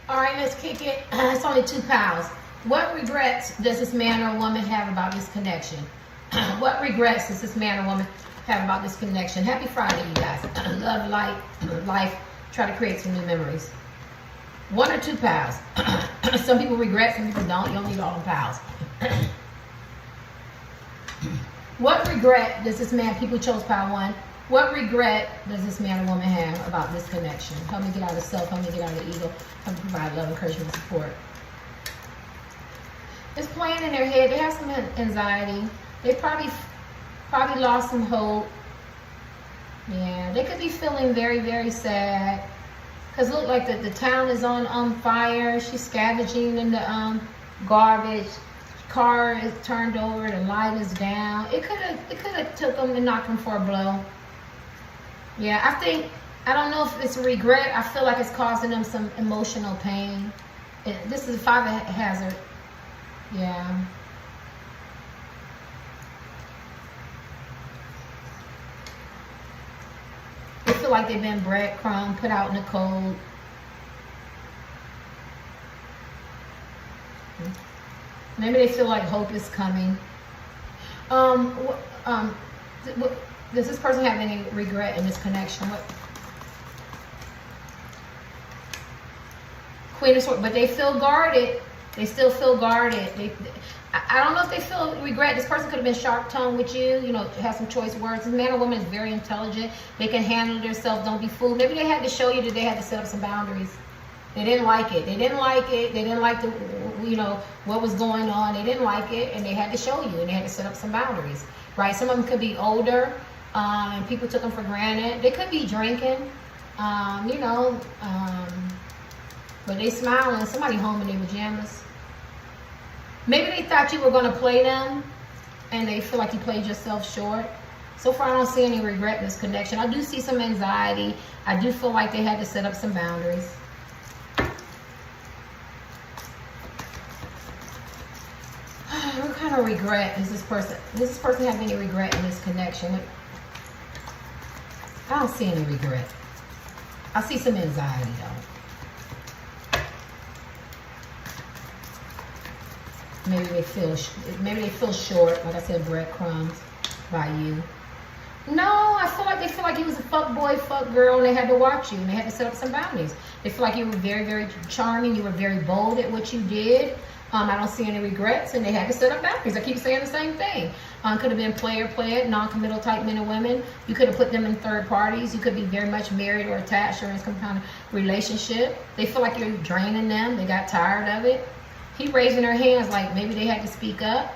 All right, let's kick it. It's only 2 pounds. What regrets does this man or woman have about this connection? What regrets does this man or woman have about this connection? Happy Friday, you guys. Love, light, life. Try to create some new memories. 1 or 2 pounds. Some people regret, some people don't. You don't need all them pounds. What regret does this man, people chose pile 1, what regret does this man or woman have about this connection? Help me get out of self, help me get out of ego, help me provide love, encouragement, support. It's playing in their head. They have some anxiety. They probably lost some hope. Yeah, they could be feeling very, very sad. Because look, like the town is on fire. She's scavenging in the garbage. Car is turned over. The light is down. It could have took them and knocked them for a blow. Yeah, I don't know if it's a regret. I feel like it's causing them some emotional pain. This is a 5 hazard. Yeah. They feel like they've been breadcrumbed, put out in the cold. Maybe they feel like hope is coming. Does this person have any regret in this connection? Queen of Swords, but they feel guarded. They still feel guarded. I don't know if they feel regret. This person could have been sharp-tongued with you, you know, have some choice words. This man or woman is very intelligent. They can handle themselves. Don't be fooled. Maybe they had to show you that they had to set up some boundaries. They didn't like it. They didn't like it. They didn't like what was going on. They didn't like it, and they had to show you, and they had to set up some boundaries, right? Some of them could be older, and people took them for granted. They could be drinking, but they smiling. Somebody home in their pajamas. Maybe they thought you were going to play them, and they feel like you played yourself short. So far, I don't see any regret in this connection. I do see some anxiety. I do feel like they had to set up some boundaries. What kind of regret is this person? Does this person have any regret in this connection? I don't see any regret. I see some anxiety, though. Maybe they feel short, like I said, breadcrumbs by you. No, I feel like you was a fuck boy, fuck girl, and they had to watch you, and they had to set up some boundaries. They feel like you were very, very charming. You were very bold at what you did. I don't see any regrets, and they had to set up boundaries. I keep saying the same thing. Could have been player, non-committal type men and women. You could have put them in third parties. You could be very much married or attached or in some kind of relationship. They feel like you're draining them. They got tired of it. He raising their hands like maybe they had to speak up.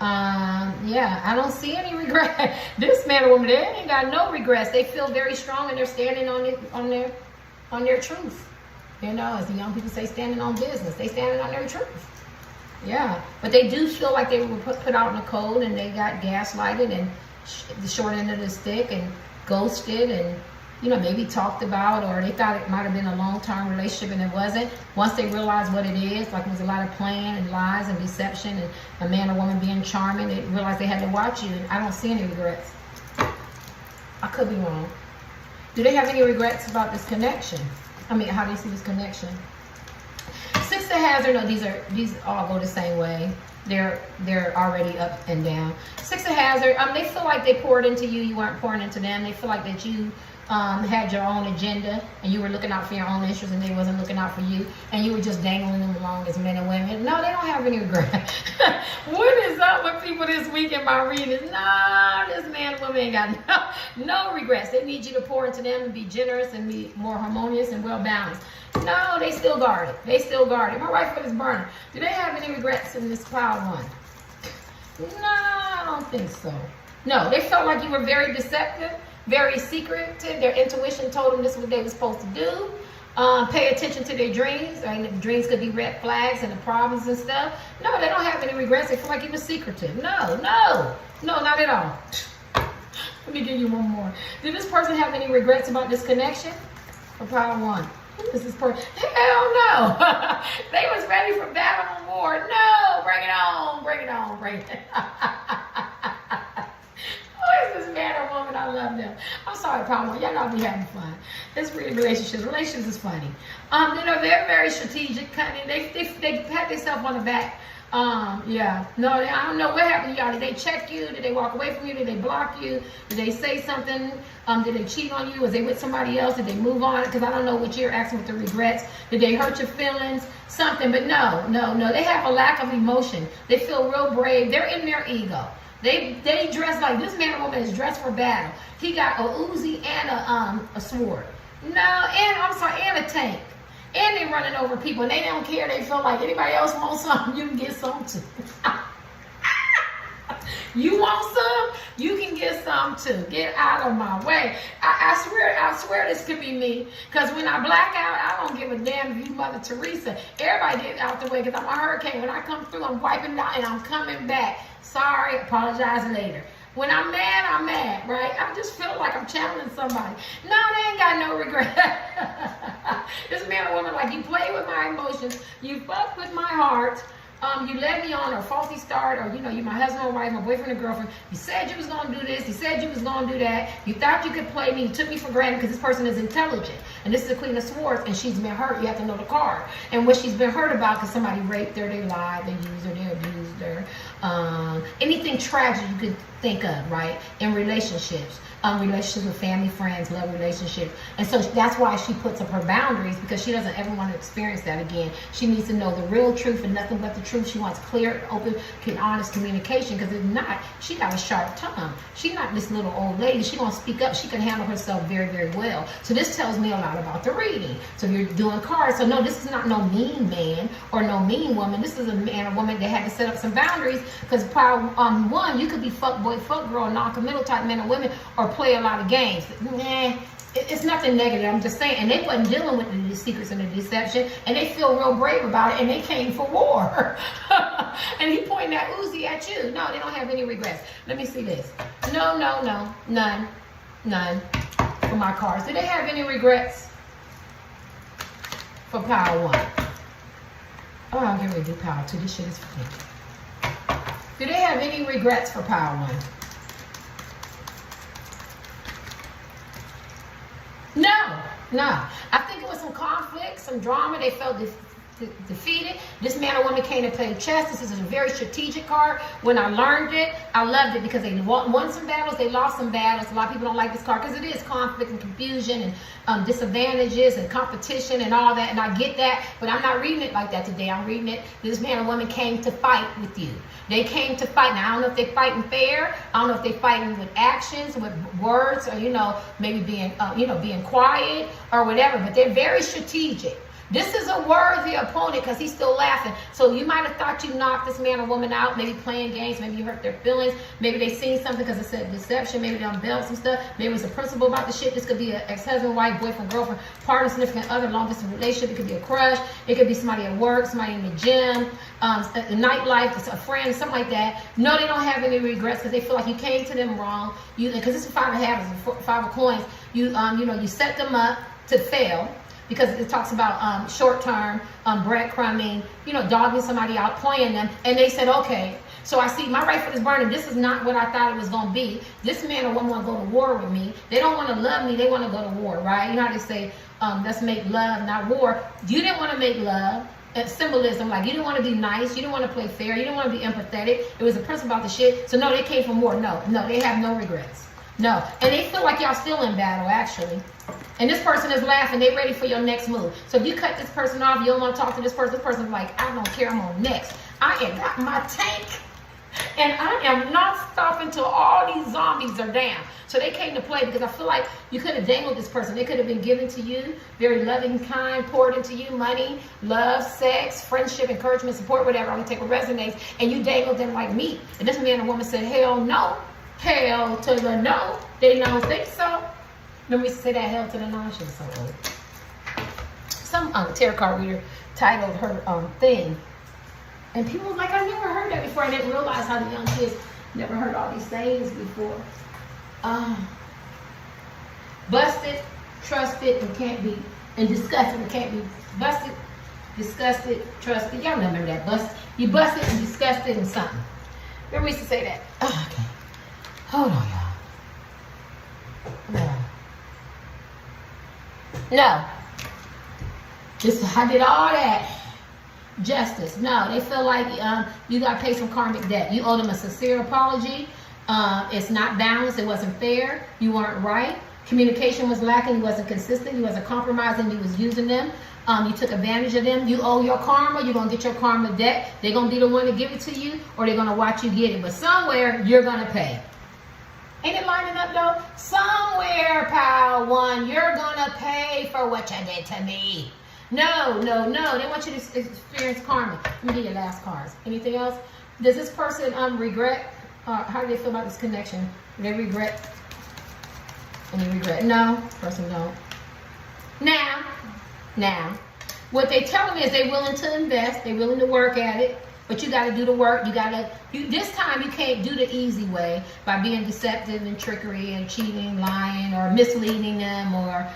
Yeah, I don't see any regret. This man or woman, they ain't got no regrets. They feel very strong, and they're standing on their truth. You know, as the young people say, standing on business. They standing on their truth. Yeah, but they do feel like they were put out in the cold, and they got gaslighted and the short end of the stick and ghosted and, maybe talked about, or they thought it might have been a long-term relationship and it wasn't. Once they realized what it is, like it was a lot of playing and lies and deception and a man or woman being charming, they realized they had to watch you, and I don't see any regrets. I could be wrong. Do they have any regrets about this connection? I mean, how do you see this connection? 6 of hazard, no, these all go the same way. They're already up and down. 6 of hazard, they feel like they poured into you. You weren't pouring into them. They feel like that you had your own agenda, and you were looking out for your own interests, and they wasn't looking out for you, and you were just dangling them along as men and women. No, they don't have any regret. What is up with people this week in my readings? Nah, this man and woman ain't got no regrets. They need you to pour into them and be generous and be more harmonious and well balanced. No, they still guard it. They still guard it. My right foot is burning. Do they have any regrets in this pile 1? No, I don't think so. No, they felt like you were very deceptive, very secretive. Their intuition told them this is what they were supposed to do. Pay attention to their dreams. I mean, the dreams could be red flags and the problems and stuff. No, they don't have any regrets. They feel like you were secretive. No, not at all. Let me give you one more. Did this person have any regrets about this connection? For pile 1. Who is this person? Hell no. They was ready for battle and war. No, bring it on. is this man or woman? I love them. I'm sorry, Power. Y'all gotta be having fun. It's really relationships. Relationships is funny. They're very, very strategic, cunning. They pat themselves on the back. Yeah. No, I don't know what happened to y'all. Did they check you? Did they walk away from you? Did they block you? Did they say something? Did they cheat on you? Was they with somebody else? Did they move on? Because I don't know what you're asking with the regrets. Did they hurt your feelings? Something. But no. They have a lack of emotion. They feel real brave. They're in their ego. They dress like this man or woman is dressed for battle. He got a Uzi and a sword. No, and a tank. And they running over people, and they don't care. They feel like anybody else wants something, you can get some too. You want some? You can get some too. Get out of my way. I swear this could be me. Because when I black out, I don't give a damn if you Mother Teresa. Everybody get out the way because I'm a hurricane. When I come through, I'm wiping out and I'm coming back. Sorry, apologize later. When I'm mad, right? I just feel like I'm channeling somebody. No, they ain't got no regret. This man or woman, like, you play with my emotions, you fuck with my heart, you led me on a faulty start, or you're my husband or wife, my boyfriend or girlfriend. You said you was gonna do this, you said you was gonna do that. You thought you could play me, you took me for granted because this person is intelligent. And this is the Queen of Swords, and she's been hurt. You have to know the card. And what she's been hurt about because somebody raped her, they lied, they used her, they abused her. Anything tragic you could think of, right? In relationships. Relationships with family, friends, love relationships. And so that's why she puts up her boundaries, because she doesn't ever want to experience that again. She needs to know the real truth and nothing but the truth. She wants clear, open, honest communication, because if not, she got a sharp tongue. She's not this little old lady. She's going to speak up. She can handle herself very, very well. So this tells me a lot about the reading. So you're doing cards. So no, this is not no mean man or no mean woman. This is a man or woman that had to set up some boundaries, because one, you could be fuck boy, fuck girl, non-committal type men or women, or play a lot of games. Nah, it's nothing negative. I'm just saying. And they wasn't dealing with the secrets and the deception, and they feel real brave about it, and they came for war. And he pointing that Uzi at you. No, they don't have any regrets. Let me see this. No, none for my cards. Do they have any regrets for Power 1? Oh, I'm getting ready to do Power 2. This shit is funny. Do they have any regrets for Power 1? No. I think it was some conflict, some drama. They felt defeated. This man or woman came to play chess. This is a very strategic card. When I learned it, I loved it, because they won some battles, they lost some battles. A lot of people don't like this card because it is conflict and confusion and disadvantages and competition and all that. And I get that, but I'm not reading it like that today. I'm reading it, this man or woman came to fight with you. They came to fight. Now, I don't know if they're fighting fair. I don't know if they're fighting with actions, with words, or, maybe being, being quiet or whatever. But they're very strategic. This is a worthy opponent because he's still laughing. So you might have thought you knocked this man or woman out, maybe playing games, maybe you hurt their feelings, maybe they seen something because it said deception, maybe they unveiled some stuff, maybe it was a principle about the shit. This could be an ex-husband, wife, boyfriend, girlfriend, partner, significant other, long-distance relationship. It could be a crush. It could be somebody at work, somebody in the gym, the nightlife, a friend, something like that. No, they don't have any regrets because they feel like you came to them wrong. Because this is 5 of Halves, 5 of Coins. You set them up to fail. Because it talks about short-term breadcrumbing, dogging somebody out, playing them. And they said, okay, so I see my right foot is burning. This is not what I thought it was going to be. This man or woman want to go to war with me. They don't want to love me. They want to go to war, right? You know how they say, let's make love, not war. You didn't want to make love. Symbolism, like you didn't want to be nice, you didn't want to play fair, you didn't want to be empathetic. It was a principle about the shit. So no, they came from war. No, they have no regrets. No. And they feel like y'all still in battle, actually. And this person is laughing. They're ready for your next move. So if you cut this person off, you don't want to talk to this person's like, I don't care, I'm on next. I ain't got my tank. And I am not stopping till all these zombies are down. So they came to play because I feel like you could have dangled this person. They could have been given to you, very loving, kind, poured into you, money, love, sex, friendship, encouragement, support, whatever. I'm going to take what resonates. And you dangled them like meat. And this man and woman said, hell no. Hell to the no. They don't think so. Remember we used to say that, hell to the no. She was so old. Some tarot card reader titled her thing. And people were like, I never heard that before. I didn't realize how the young kids never heard all these sayings before. Busted, trusted, and can't be, and disgusted, and can't be busted, disgusted, trusted. Y'all remember that. You busted and disgusted and something. Remember we used to say that. Oh, okay. Hold on, y'all. No. I did all that. Justice. No, they feel like you got to pay some karmic debt. You owe them a sincere apology. It's not balanced. It wasn't fair. You weren't right. Communication was lacking. You wasn't consistent. You wasn't compromising. You was using them. You took advantage of them. You owe your karma. You're going to get your karma debt. They're going to be the one to give it to you, or they're going to watch you get it. But somewhere, you're going to pay. Ain't it lining up, though? Somewhere, pal one, you're going to pay for what you did to me. No. They want you to experience karma. Let me get your last cards. Anything else? Does this person regret? How do they feel about this connection? Do they regret? Any regret? No. Person don't. Now, what they telling me is they're willing to invest. They're willing to work at it. But you got to do the work. This time you can't do the easy way by being deceptive and trickery and cheating, lying, or misleading them, or,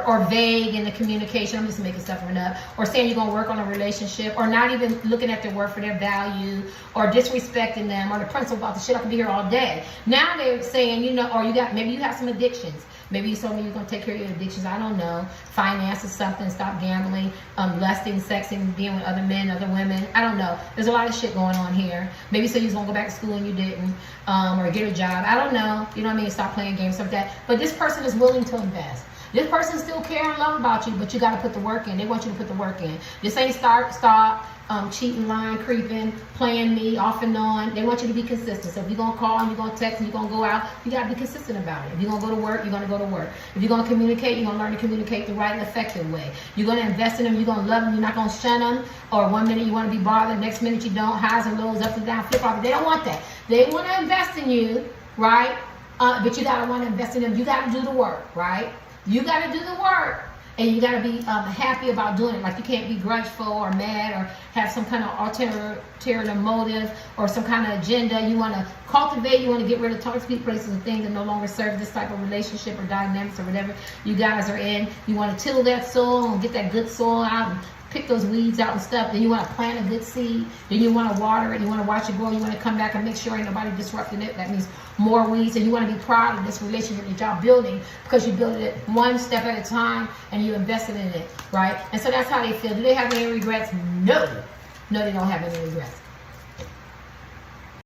or vague in the communication. I'm just making stuff up. Or saying you're going to work on a relationship, or not even looking at their worth for their value, or disrespecting them, or the principle about the shit. I could be here all day. Now they're saying, maybe you have some addictions. Maybe you told me you're going to take care of your addictions. I don't know. Finance is something. Stop gambling, lusting, sexing, being with other men, other women. I don't know. There's a lot of shit going on here. Maybe you said you was going to go back to school and you didn't, or get a job. I don't know. You know what I mean? Stop playing games like that. But this person is willing to invest. This person still care and love about you, but you got to put the work in. They want you to put the work in. This ain't stop, cheating, lying, creeping, playing me off and on. They want you to be consistent. So if you're going to call and you're going to text and you're going to go out, you got to be consistent about it. If you're going to go to work, you're going to go to work. If you're going to communicate, you're going to learn to communicate the right and effective way. You're going to invest in them. You're going to love them. You're not going to shun them. Or one minute you want to be bothered, next minute you don't. Highs and lows, up and down, flip-flop. They don't want that. They want to invest in you, right? But you got to want to invest in them. You got to do the work, right? You got to do the work, and you got to be happy about doing it. Like, you can't be grudgeful or mad or have some kind of ulterior motive or some kind of agenda. You want to cultivate, you want to get rid of toxic places and things that no longer serve this type of relationship or dynamics or whatever you guys are in. You want to till that soil and get that good soil out and pick those weeds out and stuff. Then you want to plant a good seed. Then you want to water it. You want to watch it grow. You want to come back and make sure ain't nobody disrupting it. That means more weeds. And you want to be proud of this relationship that y'all building, because you built it one step at a time and you invested in it, right? And so that's how they feel. Do they have any regrets? No. No, they don't have any regrets.